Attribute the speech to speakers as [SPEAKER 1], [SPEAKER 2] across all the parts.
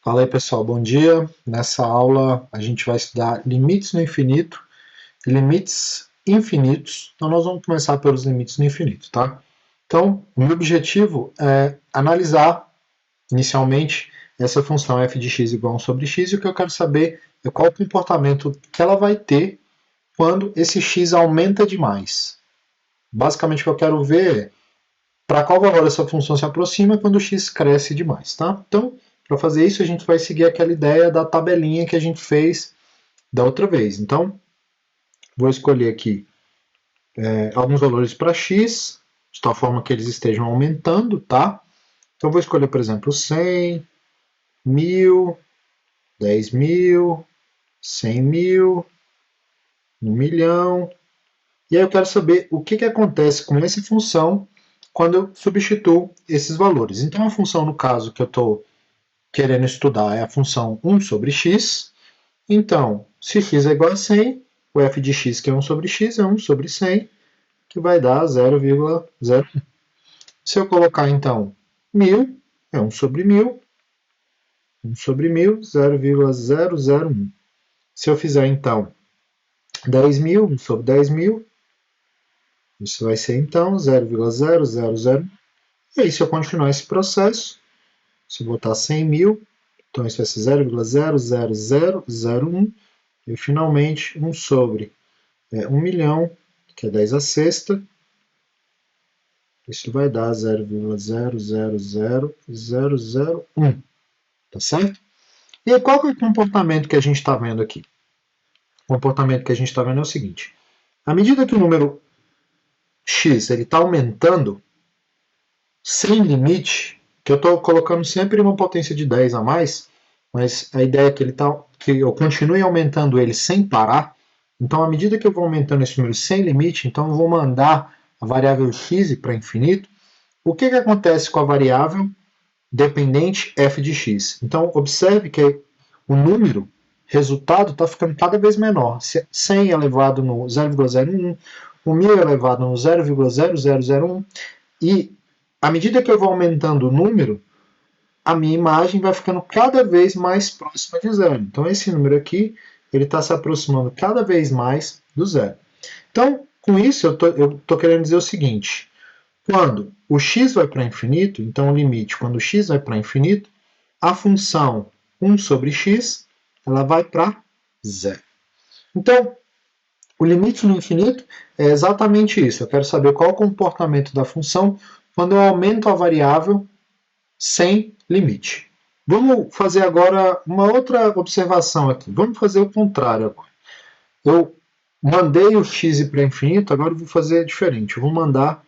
[SPEAKER 1] Fala aí pessoal, bom dia. Nessa aula a gente vai estudar limites no infinito e limites infinitos. Então nós vamos começar pelos limites no infinito, tá? Então, o meu objetivo é analisar inicialmente essa função f de x igual a 1 sobre x e o que eu quero saber é qual o comportamento que ela vai ter quando esse x aumenta demais. Basicamente o que eu quero ver é para qual valor essa função se aproxima quando o x cresce demais, tá? Então, para fazer isso, a gente vai seguir aquela ideia da tabelinha que a gente fez da outra vez. Então, vou escolher aqui alguns valores para x, de tal forma que eles estejam aumentando, tá? Então, vou escolher, por exemplo, 100, 1000, 10.000, 100.000, 1.000.000. E aí eu quero saber o que acontece com essa função quando eu substituo esses valores. Então, a função, no caso, que eu estou querendo estudar é a função 1 sobre x. Então, se x é igual a 100, o f de x, que é 1 sobre x, é 1 sobre 100, que vai dar 0,01. Se eu colocar, então, 1.000, é 1 sobre 1.000, 1 sobre 1.000, 0,001. Se eu fizer, então, 10.000, 1 sobre 10.000, isso vai ser, então, 0,0001. E aí, se eu continuar esse processo, se eu botar 100.000, então isso vai ser 0,00001. E finalmente 1 sobre 1 milhão, que é 10 a sexta. Isso vai dar 0,000001. Tá certo? E aí, qual que é o comportamento que a gente está vendo aqui? O comportamento que a gente está vendo é o seguinte. À medida que o número x está aumentando, sem limite, que eu estou colocando sempre uma potência de 10 a mais, mas a ideia é que eu continue aumentando ele sem parar. Então, à medida que eu vou aumentando esse número sem limite, então eu vou mandar a variável x para infinito. O que acontece com a variável dependente f de x? Então, observe que o número resultado está ficando cada vez menor. 100 é elevado no 0,01, o 1000 é elevado no 0,0001, e à medida que eu vou aumentando o número, a minha imagem vai ficando cada vez mais próxima de zero. Então, esse número aqui, ele está se aproximando cada vez mais do zero. Então, com isso, eu estou querendo dizer o seguinte. Quando o x vai para infinito, então o limite, quando o x vai para infinito, a função 1 sobre x, ela vai para zero. Então, o limite no infinito é exatamente isso. Eu quero saber qual é o comportamento da função quando eu aumento a variável sem limite. Vamos fazer agora uma outra observação aqui. Vamos fazer o contrário agora. Eu mandei o x para infinito, agora eu vou fazer diferente. Eu vou mandar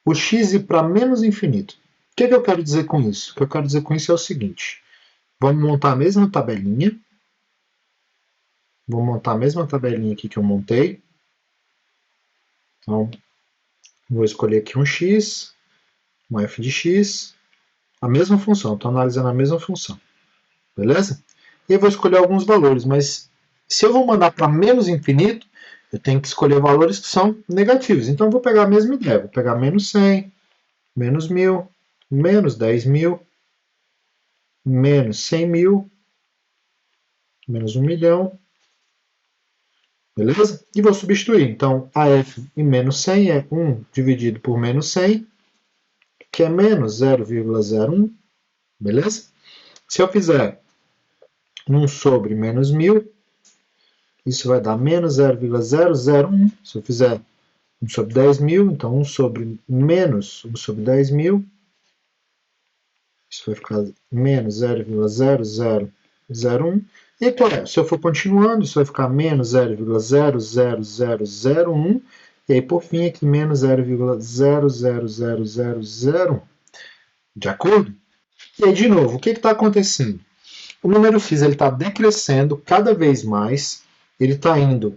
[SPEAKER 1] o x para menos infinito. O que eu quero dizer com isso? O que eu quero dizer com isso é o seguinte. Vamos montar a mesma tabelinha. Vou montar a mesma tabelinha aqui que eu montei. Então, vou escolher aqui um x, um f de x, a mesma função, estou analisando a mesma função. Beleza? E eu vou escolher alguns valores, mas se eu vou mandar para menos infinito, eu tenho que escolher valores que são negativos. Então eu vou pegar a mesma ideia, vou pegar menos 100, menos 1000, menos 10.000, menos 100.000, menos 1 milhão. Beleza? E vou substituir. Então, a f em menos 100 é 1 dividido por menos 100, que é menos 0,01. Beleza? Se eu fizer 1 sobre menos 1000, isso vai dar menos 0,001. Se eu fizer 1 sobre 10.000, então 1 sobre menos 1 sobre 10.000, isso vai ficar menos 0,0001. E claro, se eu for continuando, isso vai ficar menos 0,00001. E aí, por fim, aqui menos 0,000001. De acordo? E aí, de novo, o que está acontecendo? O número x está decrescendo cada vez mais. Ele está indo,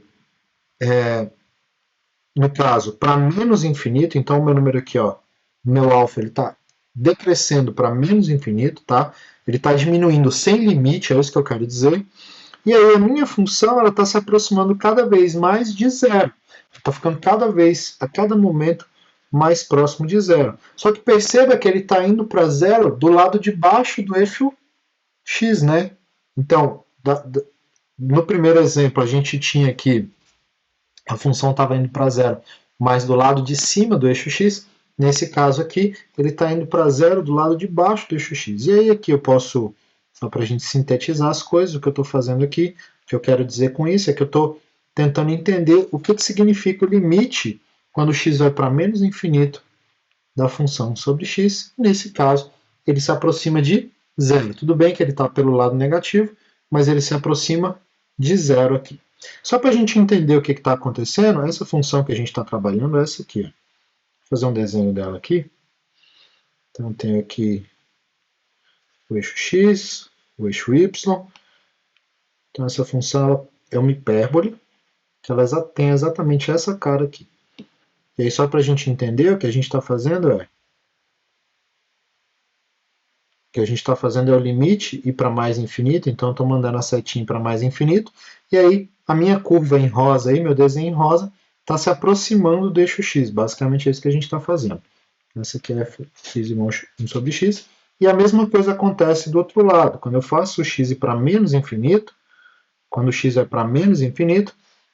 [SPEAKER 1] no caso, para menos infinito. Então, o meu número aqui, ó, meu alfa, ele está decrescendo para menos infinito, tá? Ele está diminuindo sem limite, é isso que eu quero dizer. E aí a minha função está se aproximando cada vez mais de zero. Está ficando cada vez, a cada momento, mais próximo de zero. Só que perceba que ele está indo para zero do lado de baixo do eixo x, né? Então, no primeiro exemplo, a gente tinha que a função estava indo para zero, mas do lado de cima do eixo x. Nesse caso aqui, ele está indo para zero do lado de baixo do eixo x. E aí aqui eu posso, só para a gente sintetizar as coisas, o que eu estou fazendo aqui, o que eu quero dizer com isso é que eu estou tentando entender o que significa o limite quando x vai para menos infinito da função sobre x. Nesse caso, ele se aproxima de zero. Tudo bem que ele está pelo lado negativo, mas ele se aproxima de zero aqui. Só para a gente entender o que está acontecendo, essa função que a gente está trabalhando é essa aqui. Ó. Vou fazer um desenho dela aqui. Então, eu tenho aqui o eixo x, o eixo y. Então, essa função é uma hipérbole, que ela tem exatamente essa cara aqui. E aí, só para a gente entender, o que a gente está fazendo é o limite ir para mais infinito, então eu estou mandando a setinha para mais infinito, e aí a minha curva em rosa, aí, meu desenho em rosa, está se aproximando do eixo x, basicamente é isso que a gente está fazendo. Essa aqui é x igual a 1 sobre x, e a mesma coisa acontece do outro lado, quando eu faço o x ir para menos infinito, quando o x vai para menos infinito,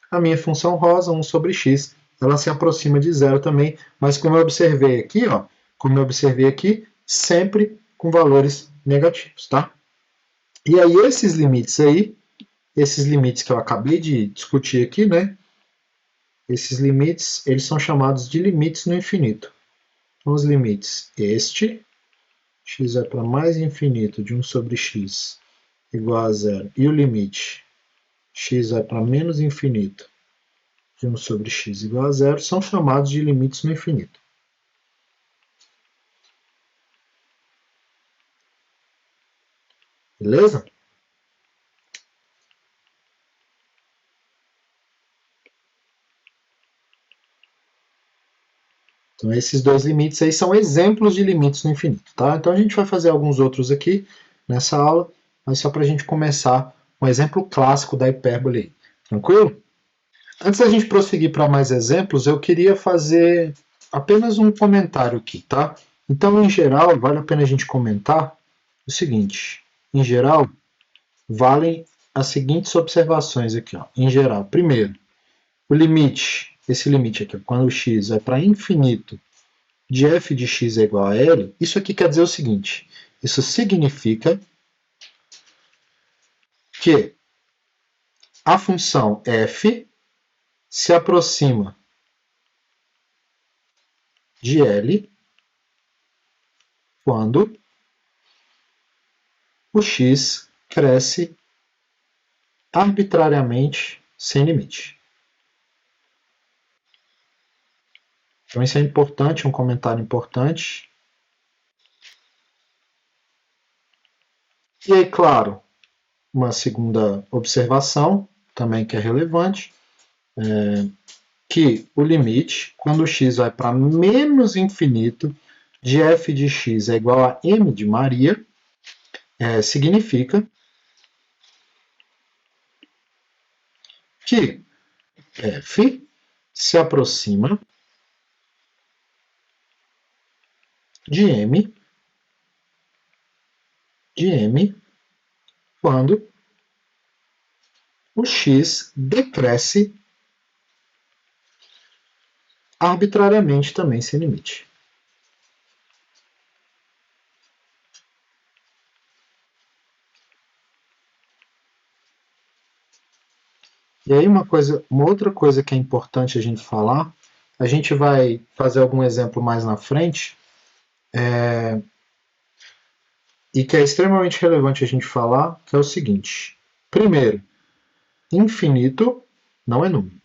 [SPEAKER 1] a minha função rosa, 1 sobre x, ela se aproxima de zero também, mas como eu observei aqui, sempre com valores negativos, tá? E aí esses limites que eu acabei de discutir aqui, né? Esses limites, eles são chamados de limites no infinito. Então os limites x vai para mais infinito de 1 sobre x igual a zero, e o limite x vai para menos infinito de 1 sobre x igual a zero, são chamados de limites no infinito. Beleza? Então esses dois limites aí são exemplos de limites no infinito, tá? Então a gente vai fazer alguns outros aqui nessa aula, mas só para a gente começar um exemplo clássico da hipérbole aí. Tranquilo? Antes da gente prosseguir para mais exemplos, eu queria fazer apenas um comentário aqui, tá? Então, em geral, vale a pena a gente comentar o seguinte. Em geral, valem as seguintes observações aqui. Ó. Em geral, primeiro, o limite, esse limite aqui, quando o x vai para infinito de f de x é igual a L, isso aqui quer dizer o seguinte, isso significa que a função f se aproxima de L quando o x cresce arbitrariamente sem limite. Então isso é importante, um comentário importante. E aí, claro, uma segunda observação, também que é relevante, que o limite, quando o x vai para menos infinito de f de x é igual a m de Maria, significa que f se aproxima de m quando o x decresce arbitrariamente também sem limite. E aí uma outra coisa que é importante a gente falar, a gente vai fazer algum exemplo mais na frente, e que é extremamente relevante a gente falar, que é o seguinte. Primeiro, infinito não é número.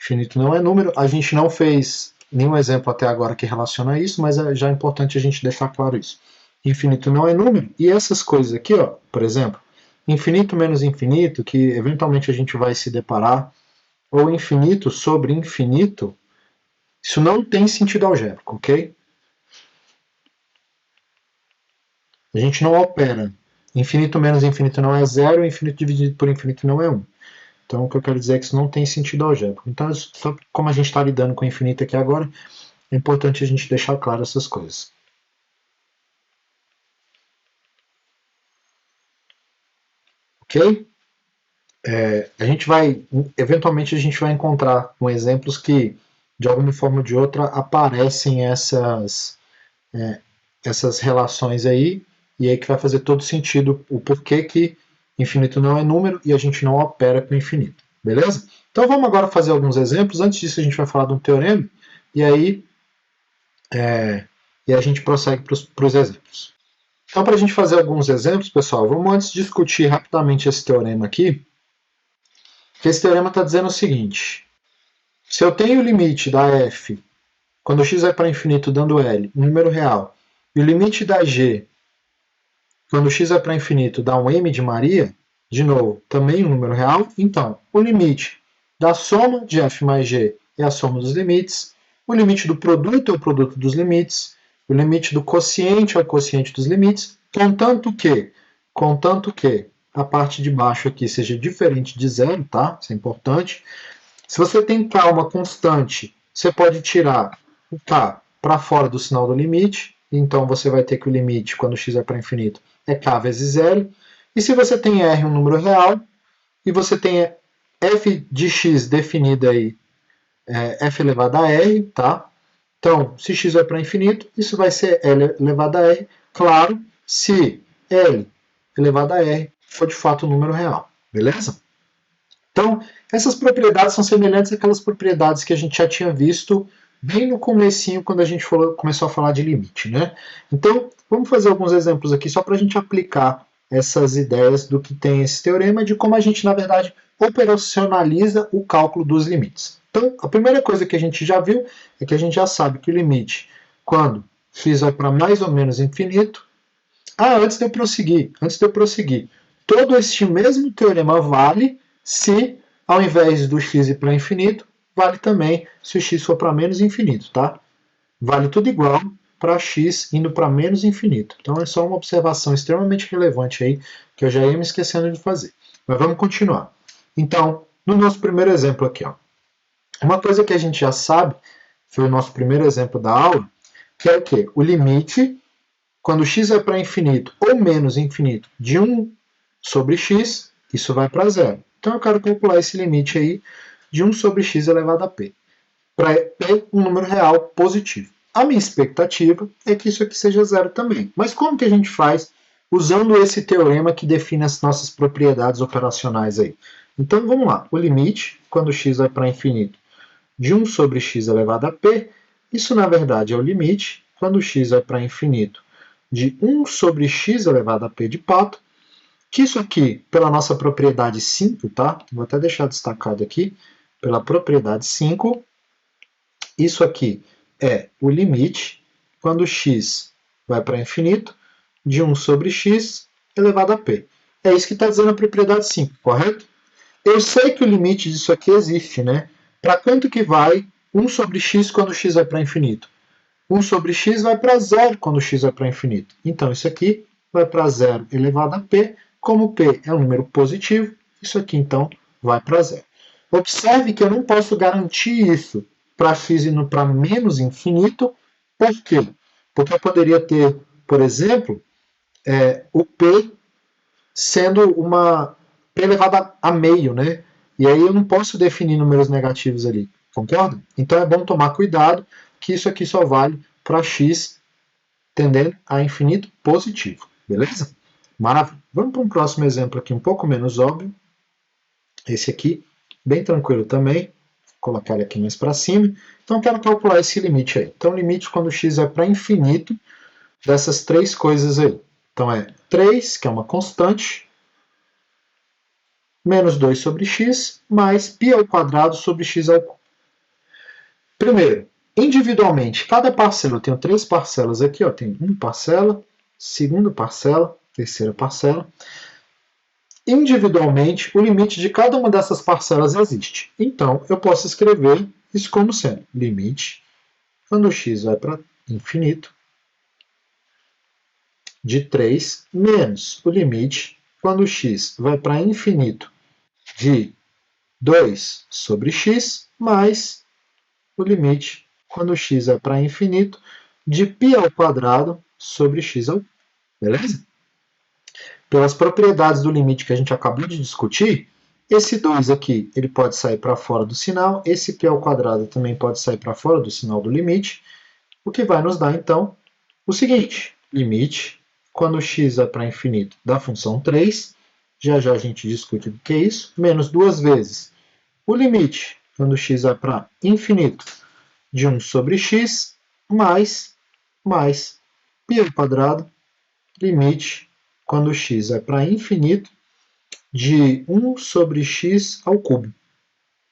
[SPEAKER 1] Infinito não é número. A gente não fez nenhum exemplo até agora que relaciona a isso, mas já é importante a gente deixar claro isso. Infinito não é número. E essas coisas aqui, ó, por exemplo, infinito menos infinito, que eventualmente a gente vai se deparar, ou infinito sobre infinito, isso não tem sentido algébrico, ok? A gente não opera. Infinito menos infinito não é zero, infinito dividido por infinito não é 1. Então, o que eu quero dizer é que isso não tem sentido algébrico. Então, só como a gente está lidando com o infinito aqui agora, É importante a gente deixar claro essas coisas. Ok? Eventualmente a gente vai encontrar com exemplos que, de alguma forma ou de outra, aparecem essas relações aí, e aí que vai fazer todo sentido o porquê que infinito não é número e a gente não opera com infinito. Beleza? Então vamos agora fazer alguns exemplos. Antes disso a gente vai falar de um teorema, e aí a gente prossegue para os exemplos. Então, para a gente fazer alguns exemplos, pessoal, vamos antes discutir rapidamente esse teorema aqui. Que esse teorema está dizendo o seguinte: se eu tenho o limite da f, quando x vai para infinito dando L, um número real, e o limite da g, quando x vai para infinito dá um M de Maria, de novo, também um número real, então o limite da soma de f mais g é a soma dos limites, o limite do produto é o produto dos limites, o limite do quociente é o quociente dos limites, contanto que a parte de baixo aqui seja diferente de zero, tá? Isso é importante. Se você tem k uma constante, você pode tirar o k para fora do sinal do limite, então você vai ter que o limite, quando x é para infinito, é k vezes zero. E se você tem r um número real, e você tem f de x definida aí, f elevado a r, tá? Então, se x vai para infinito, isso vai ser L elevado a R, claro, se L elevado a R for de fato um número real, beleza? Então, essas propriedades são semelhantes àquelas propriedades que a gente já tinha visto bem no comecinho, quando a gente começou a falar de limite, né? Então, vamos fazer alguns exemplos aqui, só para a gente aplicar essas ideias do que tem esse teorema, de como a gente, na verdade, operacionaliza o cálculo dos limites. Então, a primeira coisa que a gente já viu é que a gente já sabe que o limite, quando x vai para mais ou menos infinito... antes de eu prosseguir, todo este mesmo teorema vale se, ao invés do x ir para infinito, vale também se o x for para menos infinito, tá? Vale tudo igual para x indo para menos infinito. Então é só uma observação extremamente relevante aí, que eu já ia me esquecendo de fazer. Mas vamos continuar. Então, no nosso primeiro exemplo aqui, ó, uma coisa que a gente já sabe, foi o nosso primeiro exemplo da aula, que é o quê? O limite, quando x vai para infinito ou menos infinito, de 1 sobre x, isso vai para zero. Então eu quero calcular esse limite aí de 1 sobre x elevado a p, para p um número real positivo. A minha expectativa é que isso aqui seja zero também. Mas como que a gente faz usando esse teorema que define as nossas propriedades operacionais aí? Então vamos lá. O limite, quando x vai para infinito, de 1 sobre x elevado a p, isso na verdade é o limite, quando x vai para infinito, de 1 sobre x elevado a p de pato, que isso aqui, pela nossa propriedade 5, tá? Vou até deixar destacado aqui, pela propriedade 5, isso aqui é o limite, quando x vai para infinito, de 1 sobre x elevado a p. É isso que está dizendo a propriedade 5, correto? Eu sei que o limite disso aqui existe, né? Para quanto que vai 1 sobre x quando x vai para infinito? 1 sobre x vai para zero quando x vai para infinito. Então, isso aqui vai para zero elevado a p. Como p é um número positivo, isso aqui, então, vai para zero. Observe que eu não posso garantir isso para x indo para menos infinito. Por quê? Porque eu poderia ter, por exemplo, o p sendo uma p elevado a meio, né? E aí eu não posso definir números negativos ali, concorda? Então é bom tomar cuidado que isso aqui só vale para x tendendo a infinito positivo, beleza? Maravilha. Vamos para um próximo exemplo aqui um pouco menos óbvio. Esse aqui, bem tranquilo também. Vou colocar ele aqui mais para cima. Então eu quero calcular esse limite aí. Então o limite quando x vai para infinito dessas três coisas aí. Então é 3, que é uma constante, menos 2 sobre x, mais π ao quadrado sobre x ao cubo. Primeiro, individualmente, cada parcela, eu tenho 3 parcelas aqui, ó, tem uma parcela, segunda parcela, terceira parcela. Individualmente, o limite de cada uma dessas parcelas existe. Então, eu posso escrever isso como sendo limite, quando x vai para infinito, de 3, menos o limite, quando x vai para infinito, de 2 sobre x, mais o limite quando x é para infinito, de π ao quadrado sobre x ao cubo. Beleza? Pelas propriedades do limite que a gente acabou de discutir, esse 2 aqui ele pode sair para fora do sinal, esse π ao quadrado também pode sair para fora do sinal do limite, o que vai nos dar, então, o seguinte: limite, quando x é para infinito, da função 3, já já a gente discute o que é isso, menos 2 vezes o limite, quando x é para infinito, de 1 sobre x, mais π ao quadrado, limite, quando x é para infinito, de 1 sobre x ao cubo.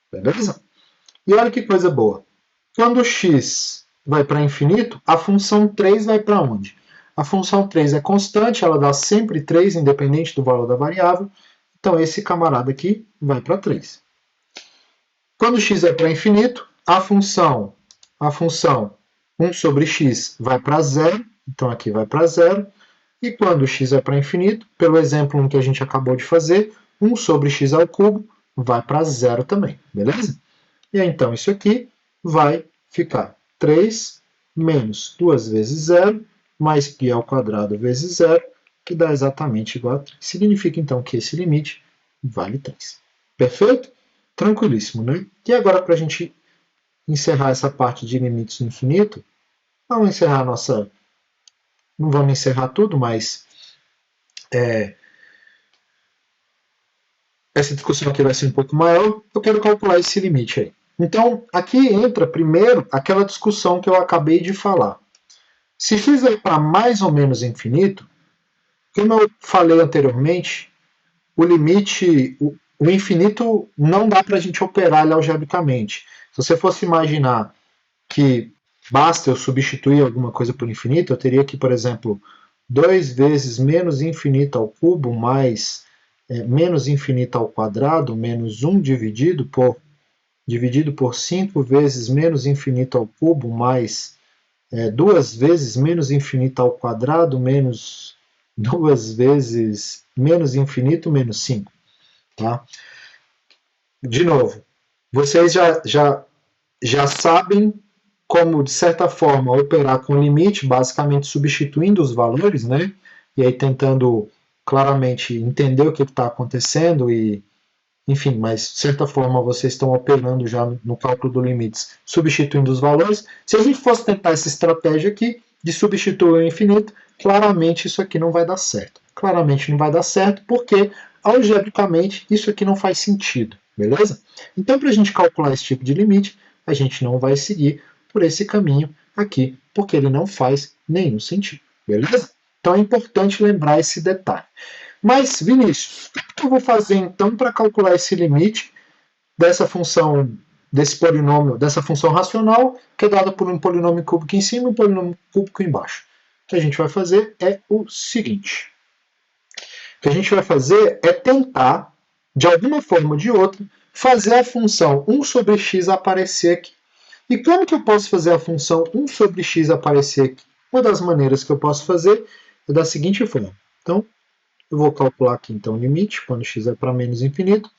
[SPEAKER 1] Beleza? E olha que coisa boa. Quando x vai para infinito, a função 3 vai para onde? A função 3 é constante, ela dá sempre 3, independente do valor da variável. Então, esse camarada aqui vai para 3. Quando x é para infinito, a função 1 sobre x vai para 0. Então, aqui vai para 0. E quando x é para infinito, pelo exemplo que a gente acabou de fazer, 1 sobre x ao cubo vai para 0 também. Beleza? E aí, então, isso aqui vai ficar 3 menos 2 vezes 0, mais π ao quadrado vezes 0, que dá exatamente igual a 3. Significa, então, que esse limite vale 3. Perfeito? Tranquilíssimo, né? E agora, para a gente encerrar essa parte de limites no infinito, vamos encerrar a nossa... Não vamos encerrar tudo, mas essa discussão aqui vai ser um pouco maior. Eu quero calcular esse limite aí. Então, aqui entra primeiro aquela discussão que eu acabei de falar. Se x vai para mais ou menos infinito, como eu falei anteriormente, o limite, o infinito não dá para a gente operar ele algebricamente. Se você fosse imaginar que basta eu substituir alguma coisa por infinito, eu teria que, por exemplo, 2 vezes menos infinito ao cubo mais menos infinito ao quadrado menos 1 dividido por 5 vezes menos infinito ao cubo mais 2 vezes menos infinito ao quadrado menos 2 vezes menos infinito menos 5. Tá? De novo, vocês já sabem como, de certa forma, operar com limite, basicamente substituindo os valores, né? E aí tentando claramente entender o que está acontecendo e, enfim, mas de certa forma vocês estão operando já no cálculo dos limites, substituindo os valores. Se a gente fosse tentar essa estratégia aqui, de substituir o infinito, claramente isso aqui não vai dar certo. Claramente não vai dar certo porque, algebricamente, isso aqui não faz sentido, beleza? Então, para a gente calcular esse tipo de limite, a gente não vai seguir por esse caminho aqui, porque ele não faz nenhum sentido, beleza? Então é importante lembrar esse detalhe. Mas, Vinícius, o que eu vou fazer então para calcular esse limite dessa função, desse polinômio, dessa função racional, que é dada por um polinômio cúbico em cima e um polinômio cúbico embaixo? O que a gente vai fazer é o seguinte. O que a gente vai fazer é tentar, de alguma forma ou de outra, fazer a função 1 sobre x aparecer aqui. E como que eu posso fazer a função 1 sobre x aparecer aqui? Uma das maneiras que eu posso fazer é da seguinte forma. Então, eu vou calcular aqui então o limite, quando x é para menos infinito.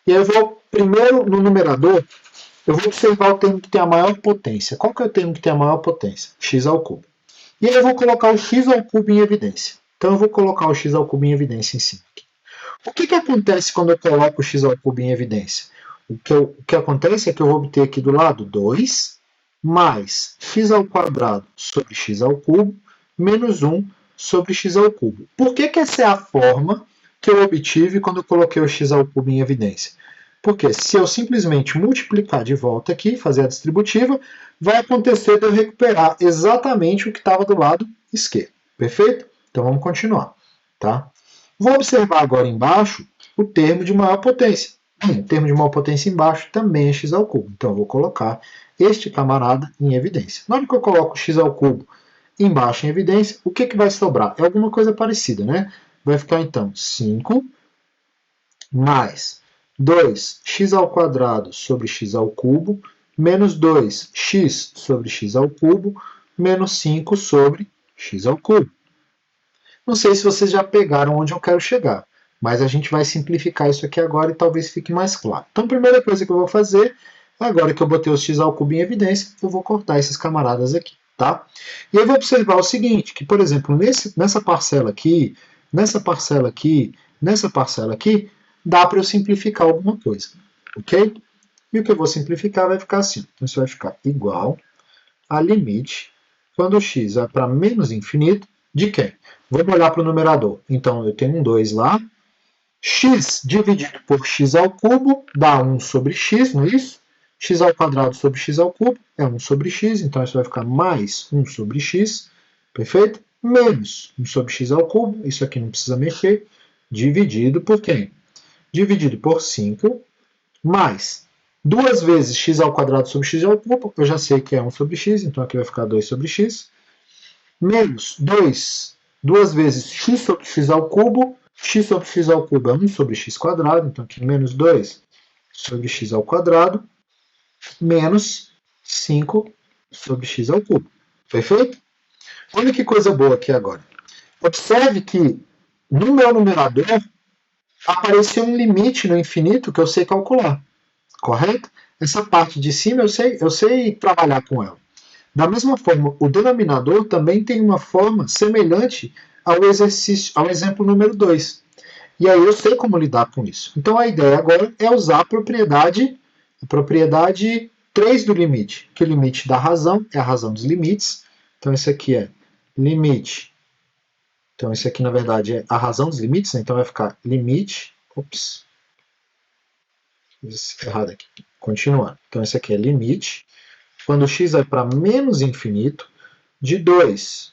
[SPEAKER 1] E aí eu vou, primeiro, no numerador, eu vou observar o termo que tem a maior potência. Qual que é o termo que tem a maior potência? X ao cubo. E aí eu vou colocar o x ao cubo em evidência. Então eu vou colocar o x ao cubo em evidência em cima. O que acontece quando eu coloco o x ao cubo em evidência? O que acontece é que eu vou obter aqui do lado 2 mais x ao quadrado sobre x ao cubo menos 1 sobre x ao cubo. Por que essa é a forma que eu obtive quando eu coloquei o x ao cubo em evidência? Porque se eu simplesmente multiplicar de volta aqui, fazer a distributiva, vai acontecer de eu recuperar exatamente o que estava do lado esquerdo. Perfeito? Então vamos continuar. Tá? Vou observar agora embaixo o termo de maior potência. O termo de maior potência embaixo também é x ao cubo. Então eu vou colocar este camarada em evidência. Na hora que eu coloco x ao cubo embaixo em evidência, o que vai sobrar? É alguma coisa parecida, né? Vai ficar então 5 mais 2x ao quadrado sobre x ao cubo menos 2x sobre x ao cubo menos 5 sobre x ao cubo. Não sei se vocês já pegaram onde eu quero chegar, mas a gente vai simplificar isso aqui agora e talvez fique mais claro. Então, a primeira coisa que eu vou fazer Agora que eu botei os x ao cubo em evidência, eu vou cortar esses camaradas aqui, tá? E eu vou observar o seguinte, que, por exemplo, nessa parcela aqui, nessa parcela aqui, nessa parcela aqui, dá para eu simplificar alguma coisa, ok? E o que eu vou simplificar vai ficar assim. Então, isso vai ficar igual a limite, quando o x vai para menos infinito, de quem? Vamos olhar para o numerador. Então, eu tenho um 2 lá. X dividido por x ao cubo dá 1 sobre x, não é isso? X ao quadrado sobre x ao cubo é 1 sobre x, então isso vai ficar mais 1 sobre x, perfeito? Menos 1 sobre x ao cubo, isso aqui não precisa mexer, dividido por quem? Dividido por 5, mais 2 vezes x ao quadrado sobre x ao cubo, eu já sei que é 1 sobre x, então aqui vai ficar 2 sobre x, menos 2 vezes x sobre x ao cubo, x sobre x ao cubo é 1 sobre x quadrado, então aqui menos 2 sobre x ao quadrado, menos 5 sobre x ao cubo. Perfeito? Olha que coisa boa aqui agora. Observe que no meu numerador apareceu um limite no infinito que eu sei calcular. Correto? Essa parte de cima eu sei trabalhar com ela. Da mesma forma, o denominador também tem uma forma semelhante ao exemplo número 2. E aí eu sei como lidar com isso. Então a ideia agora é usar a propriedade 3 do limite, que o limite da razão é a razão dos limites. Então isso aqui é limite. Então isso aqui na verdade é a razão dos limites, né? Então vai ficar limite. Ops. Fiz errado aqui. Continuando. Então isso aqui é limite. Quando x vai para menos infinito, de 2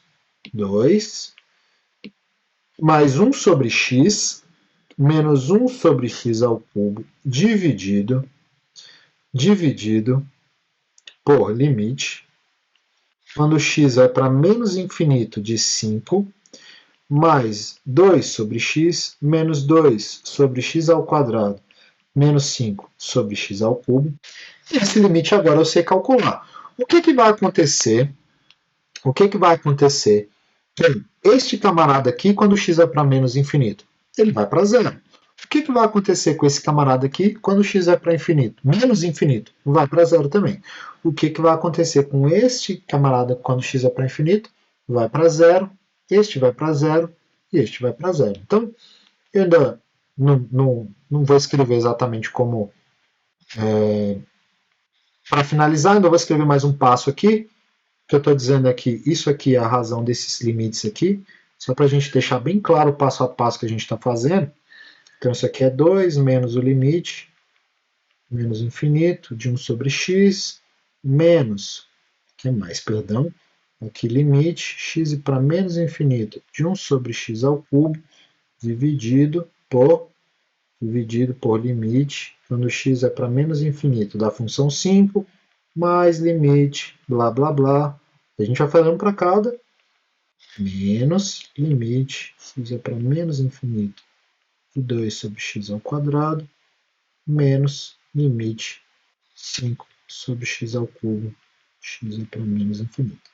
[SPEAKER 1] mais 1 sobre x, menos 1 sobre x ao cubo, dividido por limite. Quando x vai para menos infinito, de 5, mais 2 sobre x, menos 2 sobre x ao quadrado, menos 5 sobre x ao cubo. E esse limite agora eu sei calcular. O que vai acontecer? O que vai acontecer com este camarada aqui quando x vai para menos infinito? Ele vai para zero. O que vai acontecer com esse camarada aqui quando x vai para infinito? Menos infinito, vai para zero também. O que vai acontecer com este camarada quando x vai para infinito? Vai para zero, este vai para zero e este vai para zero. Então, eu ainda não vou escrever exatamente como... Para finalizar, ainda vou escrever mais um passo aqui, que eu estou dizendo aqui, isso aqui é a razão desses limites aqui, só para a gente deixar bem claro o passo a passo que a gente está fazendo. Então isso aqui é 2 menos o limite, menos infinito, de 1 sobre x, menos, que mais, perdão, aqui limite, x para menos infinito, de 1 sobre x ao cubo, dividido por limite, quando x é para menos infinito, da função 5, mais limite, blá, blá, blá. A gente vai fazendo para cada, menos limite, x é para menos infinito, de 2 sobre x ao quadrado, menos limite, 5 sobre x ao cubo, x é para menos infinito.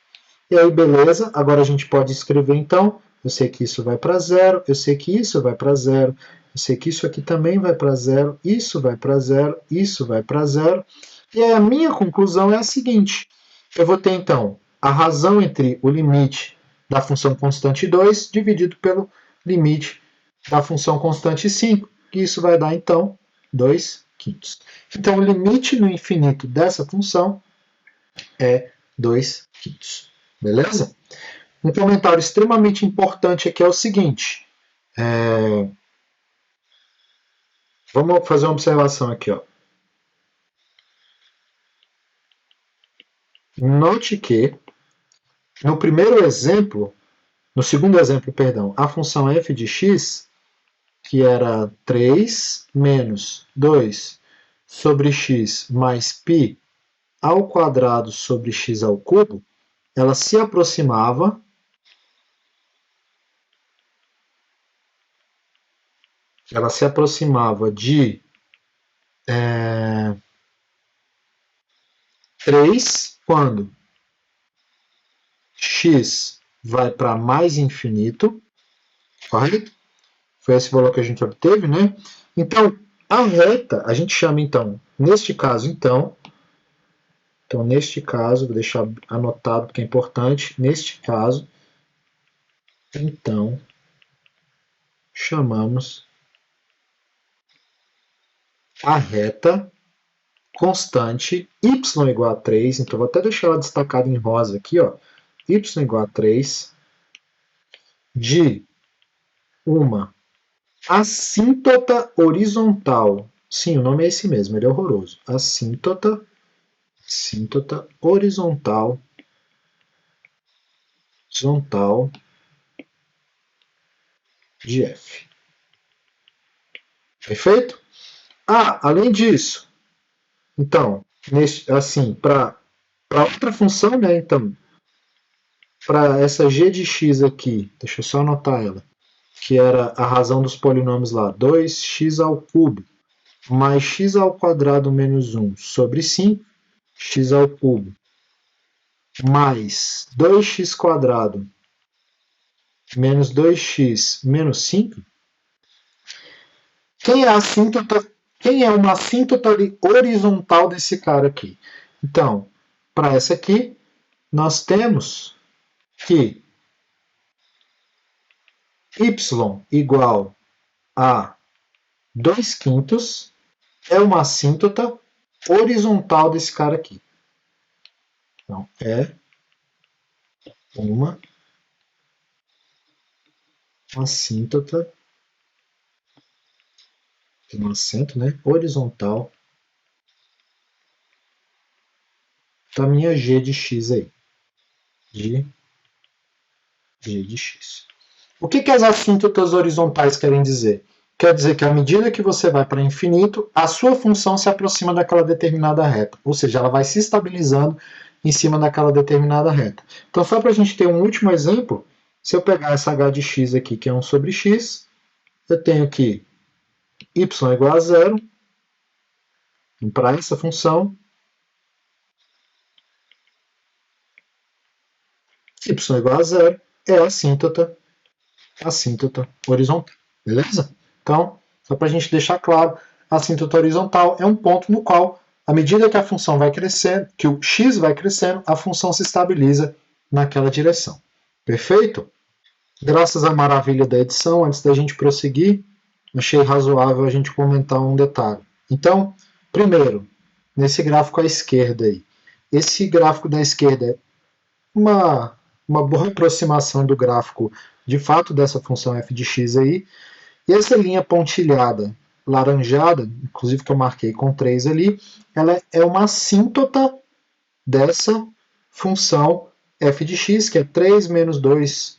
[SPEAKER 1] E aí, beleza, agora a gente pode escrever então, eu sei que isso vai para zero, eu sei que isso vai para zero, eu sei que isso aqui também vai para zero, isso vai para zero, isso vai para zero. E aí a minha conclusão é a seguinte, eu vou ter então a razão entre o limite da função constante 2 dividido pelo limite da função constante 5, e isso vai dar então 2/5. Então o limite no infinito dessa função é 2/5. Beleza? Um comentário extremamente importante aqui é o seguinte. Vamos fazer uma observação aqui. Ó. Note que no primeiro exemplo, no segundo exemplo, perdão, a função f de x, que era 3 menos 2 sobre x mais π ao quadrado sobre x ao cubo, ela se aproximava de 3 quando x vai para mais infinito, correto? Foi esse valor que a gente obteve, né? Então, a reta, a gente chama então, neste caso então, Então, neste caso, vou deixar anotado porque é importante, neste caso, então, chamamos a reta constante y igual a 3, então vou até deixar ela destacada em rosa aqui, ó, y igual a 3, de uma assíntota horizontal. Sim, o nome é esse mesmo, ele é horroroso. Assíntota horizontal de f. Perfeito? Além disso, então, assim, para outra função, né, então, para essa g de x aqui, deixa eu só anotar ela, que era a razão dos polinômios lá, 2x ao cubo mais x ao quadrado menos 1 sobre 5, x ao cubo, mais 2x quadrado menos 2x menos 5. Quem é uma assíntota horizontal desse cara aqui? Então, para essa aqui, nós temos que y igual a 2/5 é uma assíntota horizontal desse cara aqui. Então, é uma assíntota, tem um acento, né? Horizontal da minha g de x aí. G de x. O que as assíntotas horizontais querem dizer? Quer dizer que à medida que você vai para infinito, a sua função se aproxima daquela determinada reta. Ou seja, ela vai se estabilizando em cima daquela determinada reta. Então, só para a gente ter um último exemplo, se eu pegar essa h de x aqui, que é 1 sobre x, eu tenho que y igual a 0. E para essa função, y igual a 0 é a assíntota horizontal. Beleza? Então, só para a gente deixar claro, a assíntota horizontal é um ponto no qual, à medida que a função vai crescendo, que o x vai crescendo, a função se estabiliza naquela direção. Perfeito? Graças à maravilha da edição, antes da gente prosseguir, achei razoável a gente comentar um detalhe. Então, primeiro, nesse gráfico à esquerda aí, esse gráfico da esquerda é uma boa aproximação do gráfico de fato dessa função f de x aí, e essa linha pontilhada, laranjada, inclusive que eu marquei com 3 ali, ela é uma assíntota dessa função f de x, que é 3 menos 2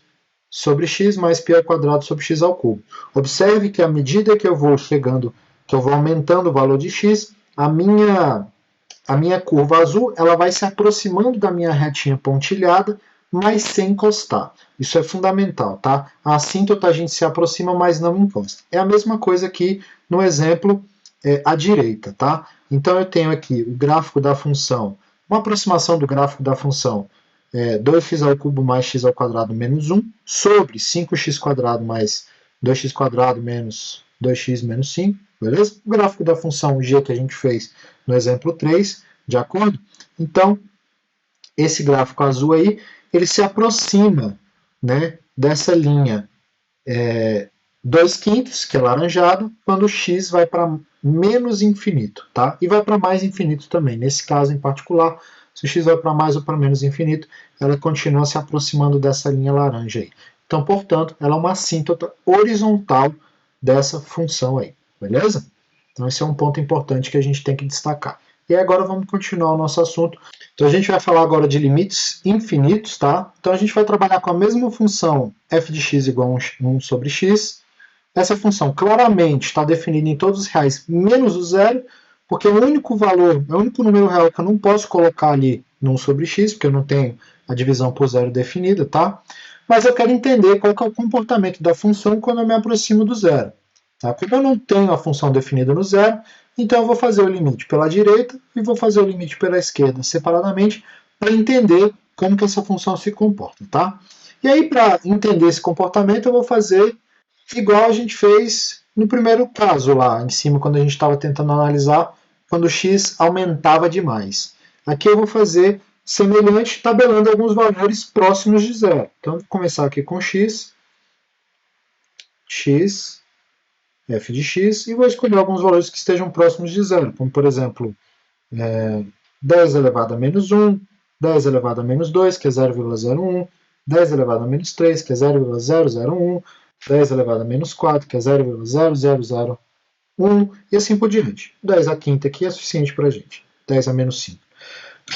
[SPEAKER 1] sobre x mais π ao quadrado sobre x ao cubo. Observe que à medida que eu vou chegando, que eu vou aumentando o valor de x, a minha curva azul ela vai se aproximando da minha retinha pontilhada, mas sem encostar. Isso é fundamental, tá? A assíntota a gente se aproxima, mas não encosta. É a mesma coisa aqui no exemplo à direita, tá? Então eu tenho aqui o gráfico da função, uma aproximação do gráfico da função 2x ao cubo mais x ao quadrado menos 1 sobre 5x quadrado mais 2x quadrado menos 2x menos 5, beleza? O gráfico da função g que a gente fez no exemplo 3, de acordo? Então, esse gráfico azul aí, ele se aproxima, né, dessa linha 2/5, que é laranjado, quando o x vai para menos infinito, tá? E vai para mais infinito também. Nesse caso em particular, se o x vai para mais ou para menos infinito, ela continua se aproximando dessa linha laranja aí. Então, portanto, ela é uma assíntota horizontal dessa função aí, beleza? Então, esse é um ponto importante que a gente tem que destacar. E agora vamos continuar o nosso assunto. Então a gente vai falar agora de limites infinitos, tá? Então a gente vai trabalhar com a mesma função f de x igual a 1 sobre x. Essa função claramente está definida em todos os reais menos o zero, porque o único valor, o único número real que eu não posso colocar ali no 1 sobre x, porque eu não tenho a divisão por zero definida, tá? Mas eu quero entender qual que é o comportamento da função quando eu me aproximo do zero. Tá? Como eu não tenho a função definida no zero, então eu vou fazer o limite pela direita e vou fazer o limite pela esquerda separadamente para entender como que essa função se comporta. Tá? E aí, para entender esse comportamento, eu vou fazer igual a gente fez no primeiro caso lá em cima, quando a gente estava tentando analisar quando o x aumentava demais. Aqui eu vou fazer semelhante, tabelando alguns valores próximos de zero. Então, vou começar aqui com x, f de x, e vou escolher alguns valores que estejam próximos de zero, como, por exemplo, 10 elevado a menos 1, 10 elevado a menos 2, que é 0,01, 10 elevado a menos 3, que é 0,001, 10 elevado a menos 4, que é 0,0001, e assim por diante. 10 a quinta aqui é suficiente para a gente. 10 a menos 5.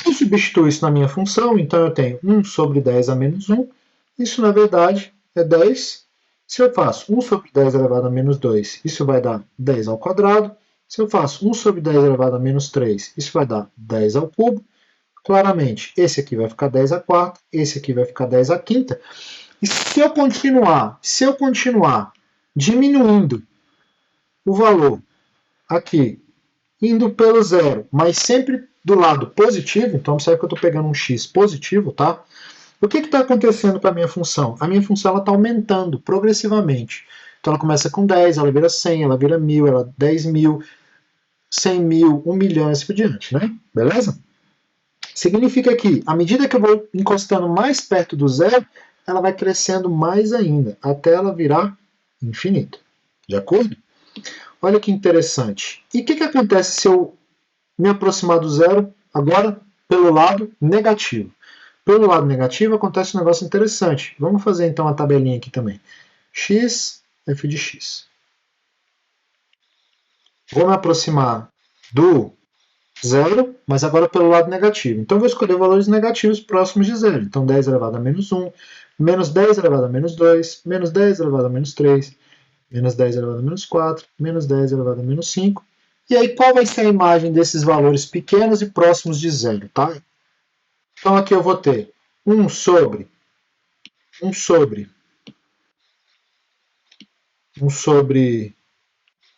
[SPEAKER 1] Eu substituo isso na minha função, então eu tenho 1 sobre 10 a menos 1. Isso, na verdade, é 10. Se eu faço 1 sobre 10 elevado a menos 2, isso vai dar 10 ao quadrado. Se eu faço 1 sobre 10 elevado a menos 3, isso vai dar 10 ao cubo. Claramente, esse aqui vai ficar 10 à quarta, esse aqui vai ficar 10 à quinta. E se eu continuar diminuindo o valor aqui, indo pelo zero, mas sempre do lado positivo, então observe que eu estou pegando um x positivo, tá? O que está acontecendo com a minha função? A minha função está aumentando progressivamente. Então ela começa com 10, ela vira 100, ela vira 1000, ela 10.000, 100.000, 1 milhão e assim por diante, né? Beleza? Significa que, à medida que eu vou encostando mais perto do zero, ela vai crescendo mais ainda, até ela virar infinito. De acordo? Olha que interessante. E o que acontece se eu me aproximar do zero agora pelo lado negativo? Pelo lado negativo acontece um negócio interessante. Vamos fazer então a tabelinha aqui também. X, f de x. Vou me aproximar do zero, mas agora pelo lado negativo. Então, eu vou escolher valores negativos próximos de zero. Então, 10 elevado a menos 1, menos 10 elevado a menos 2, menos 10 elevado a menos 3, menos 10 elevado a menos 4, menos 10 elevado a menos 5. E aí, qual vai ser a imagem desses valores pequenos e próximos de zero? Tá? Então, aqui eu vou ter 1 sobre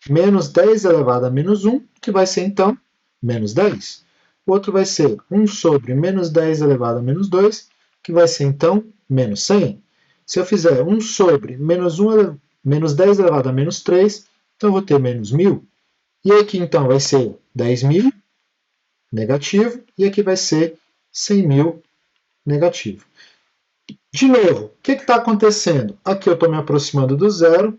[SPEAKER 1] menos 10 elevado a menos 1, que vai ser, então, menos 10. O outro vai ser 1 sobre menos 10 elevado a menos 2, que vai ser, então, menos 100. Se eu fizer 1 sobre menos 10 elevado a menos 3, então eu vou ter menos 1000. E aqui, então, vai ser 10.000, negativo, e aqui vai ser 100.000, negativo. De novo, o que está acontecendo? Aqui eu estou me aproximando do zero,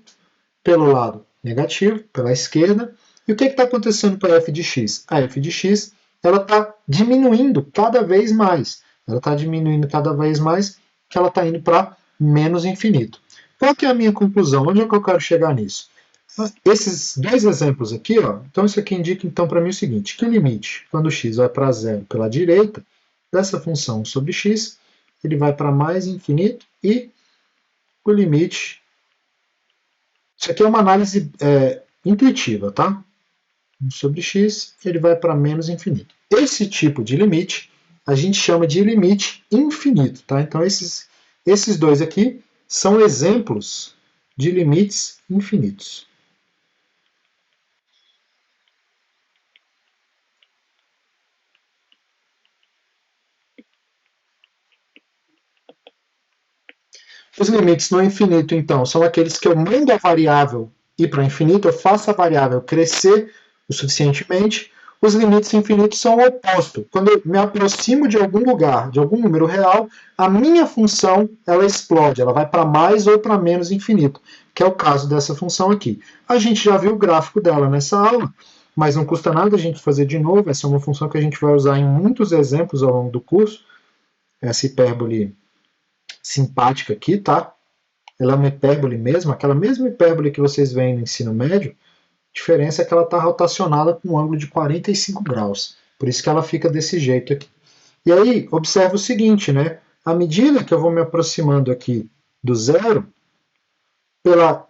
[SPEAKER 1] pelo lado negativo, pela esquerda. E o que está acontecendo para a f de x? A f de x está diminuindo cada vez mais. Ela está diminuindo cada vez mais, que ela está indo para menos infinito. Qual que é a minha conclusão? Onde é que eu quero chegar nisso? Esses dois exemplos aqui, ó, então isso aqui indica então para mim o seguinte, que o limite, quando x vai para zero pela direita, dessa função sobre x, ele vai para mais infinito, e o limite... Isso aqui é uma análise intuitiva, tá? 1 sobre x, ele vai para menos infinito. Esse tipo de limite a gente chama de limite infinito, tá? Então esses dois aqui são exemplos de limites infinitos. Os limites no infinito, então, são aqueles que eu mando a variável ir para infinito, eu faço a variável crescer o suficientemente. Os limites infinitos são o oposto. Quando eu me aproximo de algum lugar, de algum número real, a minha função ela explode, ela vai para mais ou para menos infinito, que é o caso dessa função aqui. A gente já viu o gráfico dela nessa aula, mas não custa nada a gente fazer de novo. Essa é uma função que a gente vai usar em muitos exemplos ao longo do curso. Essa hipérbole simpática aqui, tá? Ela é uma hipérbole mesmo, aquela mesma hipérbole que vocês veem no ensino médio, a diferença é que ela está rotacionada com um ângulo de 45 graus, por isso que ela fica desse jeito aqui. E aí, observa o seguinte, né? À medida que eu vou me aproximando aqui do zero, pela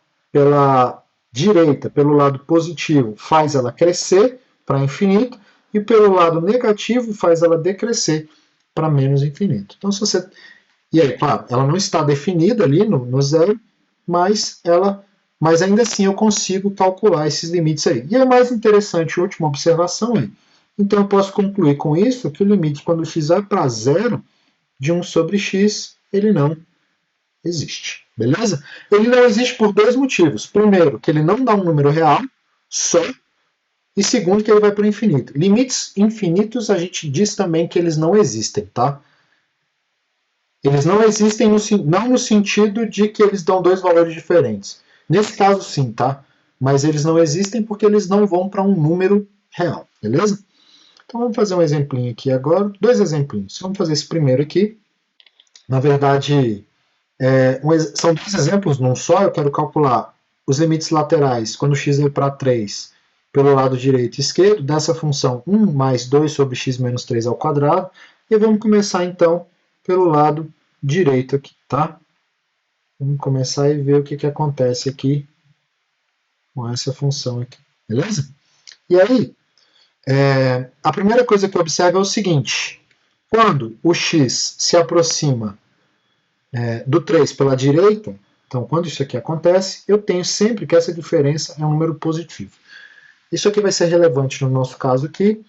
[SPEAKER 1] direita, pelo lado positivo, faz ela crescer para infinito, e pelo lado negativo faz ela decrescer para menos infinito. Então, se você... E aí, claro, ela não está definida ali no zero, mas ainda assim eu consigo calcular esses limites aí. E a mais interessante, a última observação é, então eu posso concluir com isso que o limite quando x vai para zero de 1 sobre x, ele não existe. Beleza? Ele não existe por dois motivos. Primeiro, que ele não dá um número real, só. E segundo, que ele vai para o infinito. Limites infinitos, a gente diz também que eles não existem, tá? Eles não existem não no sentido de que eles dão dois valores diferentes. Nesse caso, sim, tá? Mas eles não existem porque eles não vão para um número real, beleza? Então vamos fazer um exemplinho aqui agora. Dois exemplinhos. Vamos fazer esse primeiro aqui. Na verdade, são dois exemplos num só. Eu quero calcular os limites laterais quando x é para 3 pelo lado direito e esquerdo dessa função 1 mais 2 sobre x menos 3 ao quadrado. E vamos começar então pelo lado direito aqui, tá? Vamos começar e ver o que acontece aqui com essa função aqui, beleza? E aí, a primeira coisa que eu observo é o seguinte: quando o x se aproxima do 3 pela direita, então quando isso aqui acontece, eu tenho sempre que essa diferença é um número positivo. Isso aqui vai ser relevante no nosso caso aqui.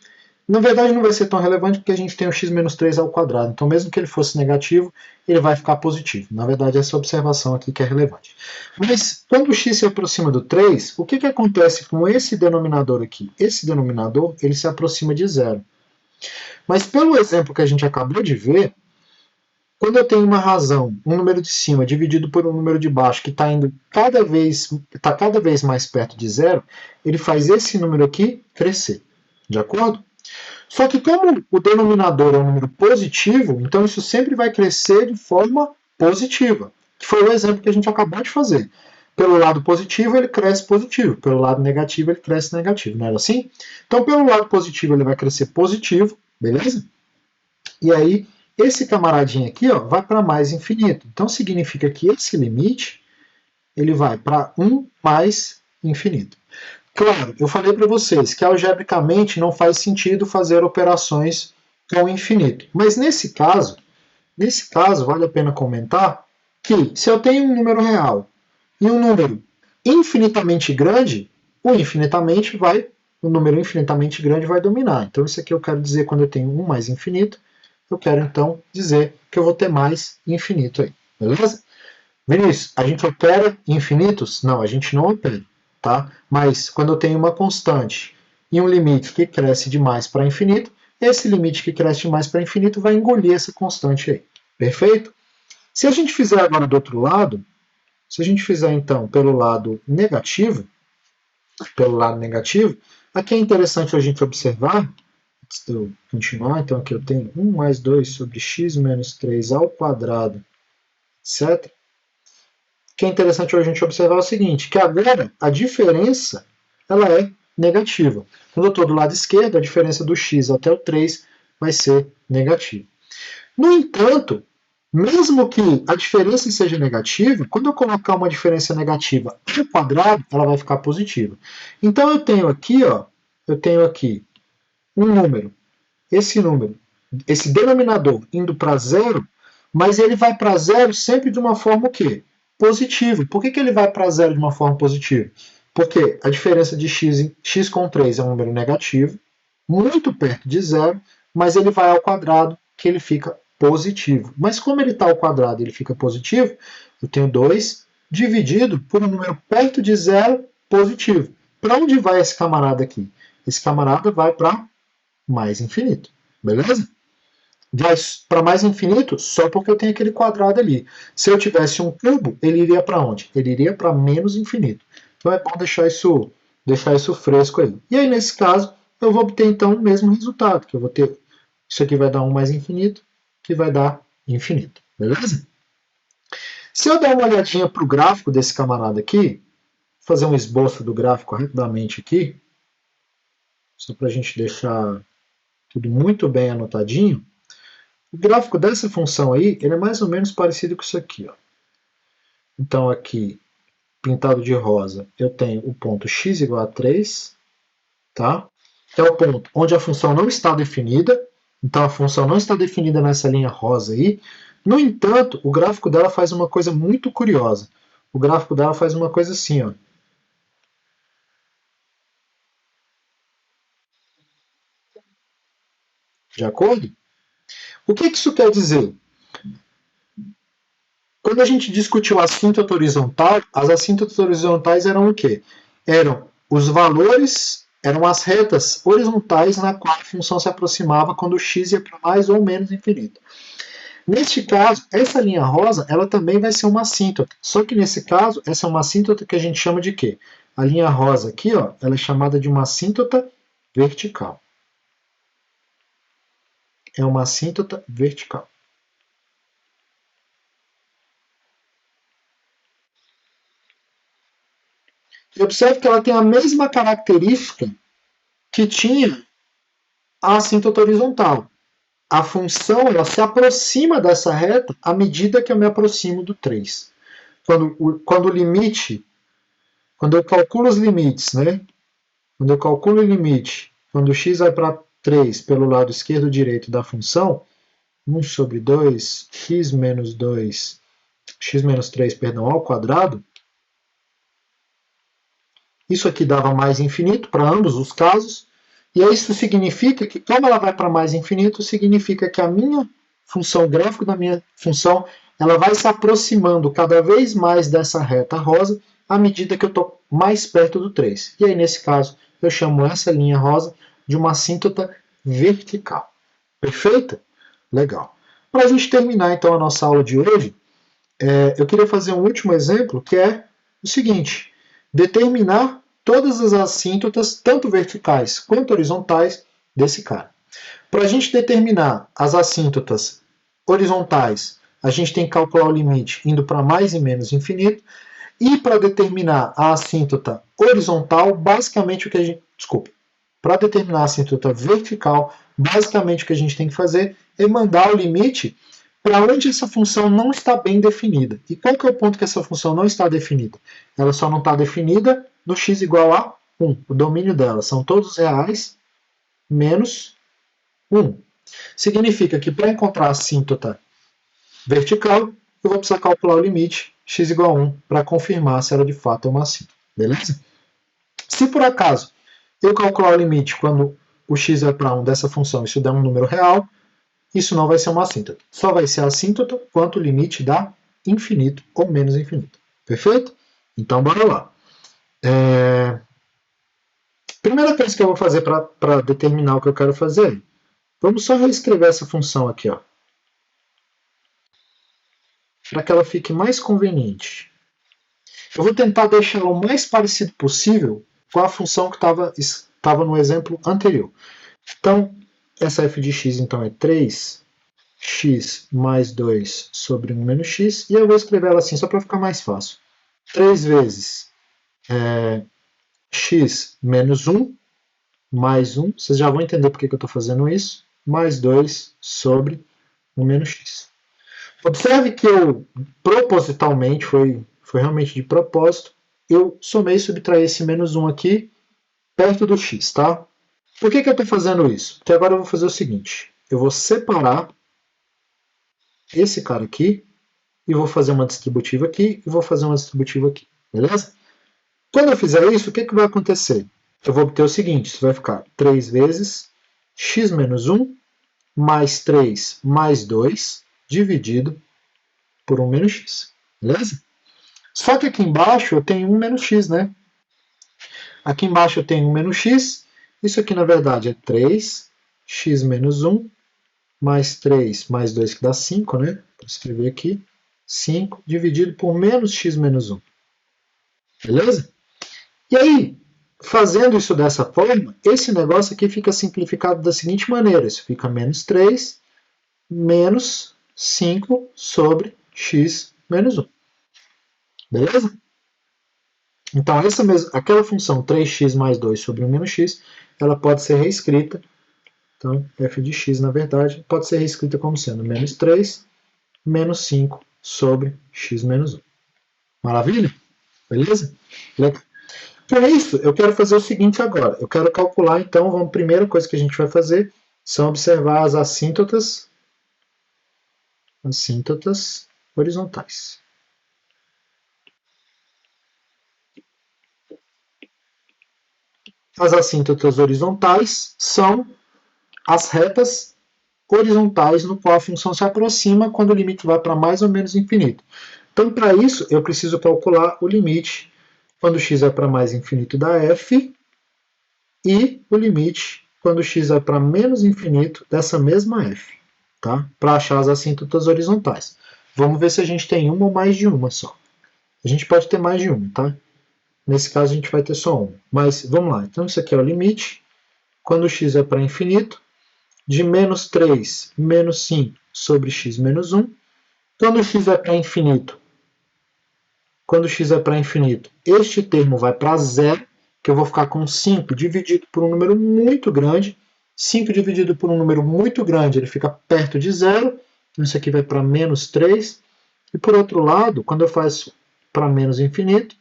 [SPEAKER 1] Na verdade não vai ser tão relevante porque a gente tem o x menos 3 ao quadrado, então mesmo que ele fosse negativo, ele vai ficar positivo. Na verdade essa observação aqui que é relevante. Mas quando o x se aproxima do 3, o que acontece com esse denominador aqui? Esse denominador ele se aproxima de zero. Mas pelo exemplo que a gente acabou de ver, quando eu tenho uma razão, um número de cima dividido por um número de baixo que está indo cada vez mais perto de zero, ele faz esse número aqui crescer. De acordo? Só que como o denominador é um número positivo, então isso sempre vai crescer de forma positiva, que foi o exemplo que a gente acabou de fazer. Pelo lado positivo ele cresce positivo, pelo lado negativo ele cresce negativo, não era assim? Então pelo lado positivo ele vai crescer positivo, beleza? E aí esse camaradinho aqui ó, vai para mais infinito. Então significa que esse limite ele vai para 1 mais infinito. Claro, eu falei para vocês que algebricamente não faz sentido fazer operações com infinito. Mas nesse caso vale a pena comentar que se eu tenho um número real e um número infinitamente grande, o número infinitamente grande vai dominar. Então isso aqui eu quero dizer quando eu tenho 1 mais infinito, eu quero então dizer que eu vou ter mais infinito aí, beleza? Vinícius, a gente opera infinitos? Não, a gente não opera. Tá? Mas quando eu tenho uma constante e um limite que cresce demais para infinito, esse limite que cresce demais para infinito vai engolir essa constante aí. Perfeito? Se a gente fizer agora do outro lado, se a gente fizer então pelo lado negativo, aqui é interessante a gente observar, antes de eu continuar, então aqui eu tenho 1 mais 2 sobre x menos 3 ao quadrado, etc. O que é interessante a gente observar é o seguinte, que agora a diferença ela é negativa. Quando eu estou do lado esquerdo, a diferença do x até o 3 vai ser negativa. No entanto, mesmo que a diferença seja negativa, quando eu colocar uma diferença negativa ao quadrado, ela vai ficar positiva. Então eu tenho aqui um número, esse denominador indo para zero, mas ele vai para zero sempre de uma forma o quê? Positivo. Por que ele vai para zero de uma forma positiva? Porque a diferença de x com 3 é um número negativo, muito perto de zero, mas ele vai ao quadrado, que ele fica positivo. Mas como ele está ao quadrado e ele fica positivo, eu tenho 2 dividido por um número perto de zero, positivo. Para onde vai esse camarada aqui? Esse camarada vai para mais infinito. Beleza? Vai para mais infinito só porque eu tenho aquele quadrado ali. Se eu tivesse um cubo, ele iria para onde? Ele iria para menos infinito. Então é bom deixar isso fresco aí. E aí, nesse caso, eu vou obter então o mesmo resultado, que eu vou ter, isso aqui vai dar 1 mais infinito, que vai dar infinito. Beleza? Se eu der uma olhadinha para o gráfico desse camarada aqui, vou fazer um esboço do gráfico rapidamente aqui, só para a gente deixar tudo muito bem anotadinho. O gráfico dessa função aí, ele é mais ou menos parecido com isso aqui. Ó. Então aqui, pintado de rosa, eu tenho o ponto x igual a 3, tá? É o ponto onde a função não está definida, então a função não está definida nessa linha rosa aí. No entanto, o gráfico dela faz uma coisa muito curiosa. O gráfico dela faz uma coisa assim, ó. De acordo? O que isso quer dizer? Quando a gente discutiu a assíntota horizontal, as assíntotas horizontais eram o quê? Eram os valores eram as retas horizontais na qual a função se aproximava quando x ia para mais ou menos infinito. Neste caso, essa linha rosa ela também vai ser uma assíntota. Só que nesse caso, essa é uma assíntota que a gente chama de quê? A linha rosa aqui, ó, ela é chamada de uma assíntota vertical. É uma assíntota vertical. E observe que ela tem a mesma característica que tinha a assíntota horizontal. A função ela se aproxima dessa reta à medida que eu me aproximo do 3. Quando o limite, quando eu calculo os limites, né? Quando eu calculo o limite, quando x vai para 3 pelo lado esquerdo e direito da função, 1 sobre 2, x menos 2, x menos 3, perdão, ao quadrado, isso aqui dava mais infinito para ambos os casos, e isso significa que, como ela vai para mais infinito, significa que a minha função, o gráfico da minha função, ela vai se aproximando cada vez mais dessa reta rosa à medida que eu estou mais perto do 3. E aí, nesse caso, eu chamo essa linha rosa de uma assíntota vertical. Perfeito? Legal. Para a gente terminar, então, a nossa aula de hoje, eu queria fazer um último exemplo, que é o seguinte: determinar todas as assíntotas, tanto verticais quanto horizontais, desse cara. Para a gente determinar as assíntotas horizontais, a gente tem que calcular o limite indo para mais e menos infinito. E para determinar a assíntota horizontal, basicamente o que a gente... Desculpa. Para determinar a assíntota vertical, basicamente o que a gente tem que fazer é mandar o limite para onde essa função não está bem definida. E qual que é o ponto que essa função não está definida? Ela só não está definida no x igual a 1. O domínio dela são todos reais menos 1. Significa que para encontrar a assíntota vertical, eu vou precisar calcular o limite x igual a 1 para confirmar se ela de fato é uma assíntota. Beleza? Se por acaso eu calcular o limite quando o x vai para 1 dessa função e isso der um número real, isso não vai ser uma assíntota. Só vai ser assíntota quanto o limite dá infinito ou menos infinito. Perfeito? Então, bora lá. Primeira coisa que eu vou fazer para determinar o que eu quero fazer, vamos só reescrever essa função aqui, ó, para que ela fique mais conveniente. Eu vou tentar deixar o mais parecido possível com a função que estava no exemplo anterior. Então, essa f de x então é 3x mais 2 sobre 1 menos x, e eu vou escrever ela assim só para ficar mais fácil. 3 vezes x menos 1 mais 1, vocês já vão entender por que eu estou fazendo isso, mais 2 sobre 1 menos x. Observe que eu, propositalmente, foi realmente de propósito, eu somei e subtraí esse menos 1 aqui perto do x, tá? Por que eu estou fazendo isso? Porque agora eu vou fazer o seguinte, eu vou separar esse cara aqui e vou fazer uma distributiva aqui e vou fazer uma distributiva aqui, beleza? Quando eu fizer isso, o que vai acontecer? Eu vou obter o seguinte, isso vai ficar 3 vezes x menos 1 mais 3 mais 2 dividido por 1 menos x, beleza? Só que aqui embaixo eu tenho 1 menos x, né? Aqui embaixo eu tenho 1 menos x, isso aqui na verdade é 3x menos 1 mais 3 mais 2 que dá 5, né? Vou escrever aqui, 5 dividido por menos x menos 1. Beleza? E aí, fazendo isso dessa forma, esse negócio aqui fica simplificado da seguinte maneira. Isso fica menos 3 menos 5 sobre x menos 1. Beleza? Então, aquela função 3x mais 2 sobre 1 menos x, ela pode ser reescrita. Então, f de x, na verdade, pode ser reescrita como sendo menos 3 menos 5 sobre x menos 1. Maravilha? Beleza? Legal. Para isso, eu quero fazer o seguinte agora. Eu quero calcular, então, a primeira coisa que a gente vai fazer são observar as assíntotas horizontais. As assíntotas horizontais são as retas horizontais no qual a função se aproxima quando o limite vai para mais ou menos infinito. Então, para isso, eu preciso calcular o limite quando x vai para mais infinito da f e o limite quando x vai para menos infinito dessa mesma f, tá? Para achar as assíntotas horizontais. Vamos ver se a gente tem uma ou mais de uma só. A gente pode ter mais de uma, tá? Nesse caso a gente vai ter só uma. Mas vamos lá. Então isso aqui é o limite. Quando x vai para infinito, de menos 3 menos 5 sobre x menos 1. Quando x vai para infinito, este termo vai para zero, que eu vou ficar com 5 dividido por um número muito grande. 5 dividido por um número muito grande, ele fica perto de zero. Então isso aqui vai para menos 3. E por outro lado, quando eu faço para menos infinito,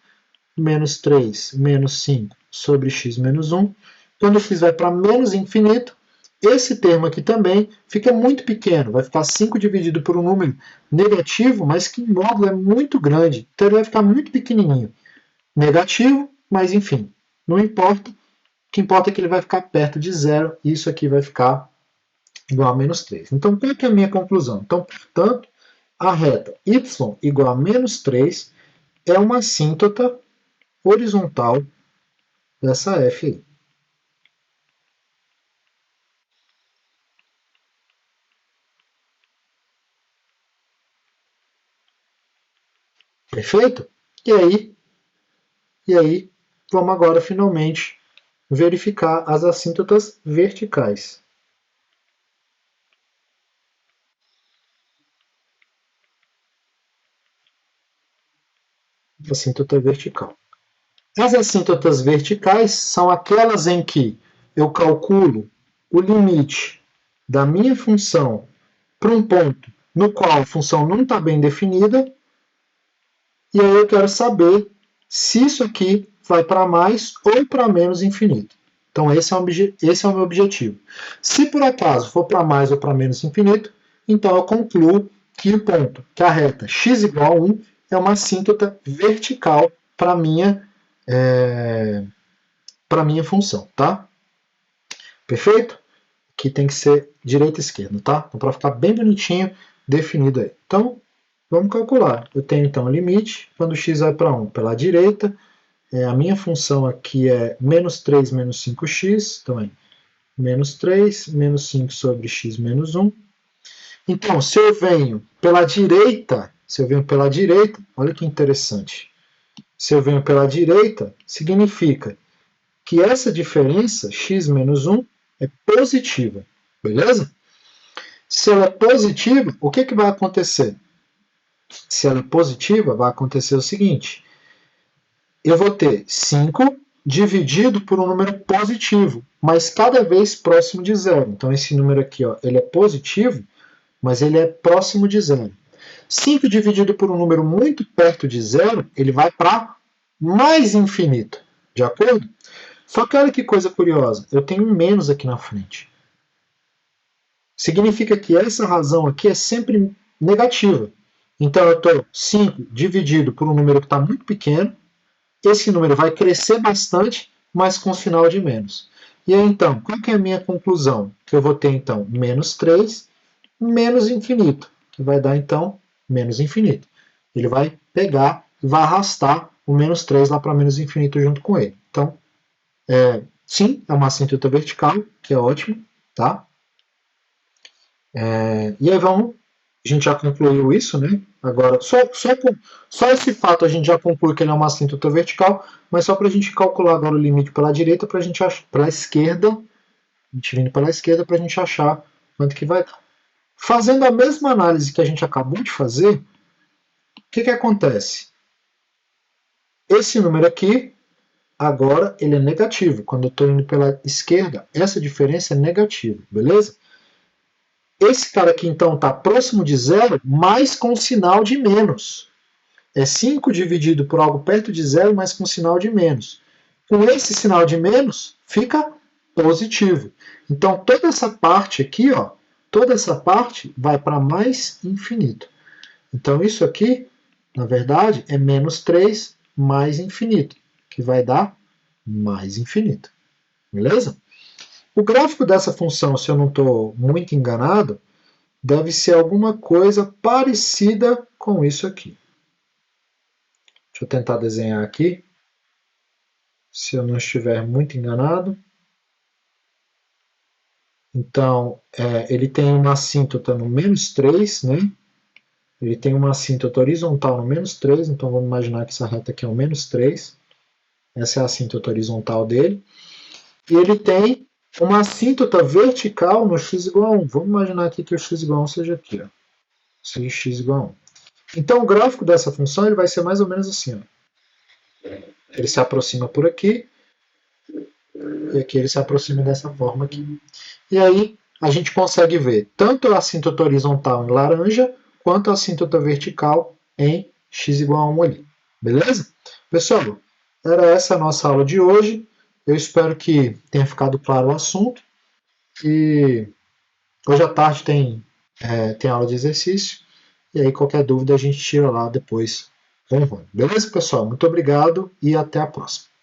[SPEAKER 1] menos 3 menos 5 sobre x menos 1. Quando x vai para menos infinito, esse termo aqui também fica muito pequeno. Vai ficar 5 dividido por um número negativo, mas que em módulo é muito grande. Então ele vai ficar muito pequenininho. Negativo, mas enfim, não importa. O que importa é que ele vai ficar perto de zero. E isso aqui vai ficar igual a menos 3. Então, qual que é a minha conclusão? Então, portanto, a reta y igual a menos 3 é uma assíntota horizontal dessa f aí. Perfeito? E aí, vamos agora finalmente verificar as assíntotas verticais. Assíntota vertical. As assíntotas verticais são aquelas em que eu calculo o limite da minha função para um ponto no qual a função não está bem definida, e aí eu quero saber se isso aqui vai para mais ou para menos infinito. Então esse é o meu objetivo. Se por acaso for para mais ou para menos infinito, então eu concluo que o ponto, que a reta x igual a 1 é uma assíntota vertical para a minha função, tá? Perfeito? Aqui tem que ser direita e esquerda, tá? Então, para ficar bem bonitinho, definido aí. Então, vamos calcular. Eu tenho, então, o limite, quando x vai para 1, pela direita. A minha função aqui é menos 3 menos 5x, então é menos 3 menos 5 sobre x menos 1. Então, se eu venho pela direita, olha que interessante. Se eu venho pela direita, significa que essa diferença, x menos 1, é positiva, beleza? Se ela é positiva, o que vai acontecer? Se ela é positiva, vai acontecer o seguinte. Eu vou ter 5 dividido por um número positivo, mas cada vez próximo de zero. Então esse número aqui, ó, ele é positivo, mas ele é próximo de zero. 5 dividido por um número muito perto de zero, ele vai para mais infinito, de acordo? Só que olha que coisa curiosa, eu tenho um menos aqui na frente. Significa que essa razão aqui é sempre negativa. Então eu estou 5 dividido por um número que está muito pequeno, esse número vai crescer bastante, mas com sinal de menos. E aí, então, qual que é a minha conclusão? Que eu vou ter, então, menos 3 menos infinito, que vai dar, então, menos infinito. Ele vai pegar e vai arrastar o menos 3 lá para menos infinito junto com ele. Então, sim, é uma assíntota vertical, que é ótimo, tá? E aí a gente já concluiu isso, né? Agora, só esse fato a gente já conclui que ele é uma assíntota vertical, mas só para a gente calcular agora o limite pela direita, para a esquerda, a gente vindo pela esquerda para a gente achar quanto que vai dar. Fazendo a mesma análise que a gente acabou de fazer, o que acontece? Esse número aqui, agora, ele é negativo. Quando eu estou indo pela esquerda, essa diferença é negativa, beleza? Esse cara aqui, então, está próximo de zero, mas com sinal de menos. É 5 dividido por algo perto de zero, mas com sinal de menos. Com esse sinal de menos, fica positivo. Então, toda essa parte aqui, ó, toda essa parte vai para mais infinito. Então, isso aqui, na verdade, é menos 3 mais infinito, que vai dar mais infinito. Beleza? O gráfico dessa função, se eu não estou muito enganado, deve ser alguma coisa parecida com isso aqui. Deixa eu tentar desenhar aqui, se eu não estiver muito enganado. Então, ele tem uma assíntota no menos 3, né? Ele tem uma assíntota horizontal no menos 3, então vamos imaginar que essa reta aqui é o menos 3. Essa é a assíntota horizontal dele. E ele tem uma assíntota vertical no x igual a 1. Vamos imaginar aqui que o x igual a 1 seja aqui. Ó. Seja x igual a 1. Então o gráfico dessa função ele vai ser mais ou menos assim. Ó. Ele se aproxima por aqui. E aqui ele se aproxima dessa forma aqui. E aí a gente consegue ver tanto a assíntota horizontal em laranja, quanto a assíntota vertical em x igual a 1 ali. Beleza? Pessoal, era essa a nossa aula de hoje. Eu espero que tenha ficado claro o assunto. E hoje à tarde tem aula de exercício. E aí qualquer dúvida a gente tira lá depois com o Rony. Beleza, pessoal? Muito obrigado e até a próxima.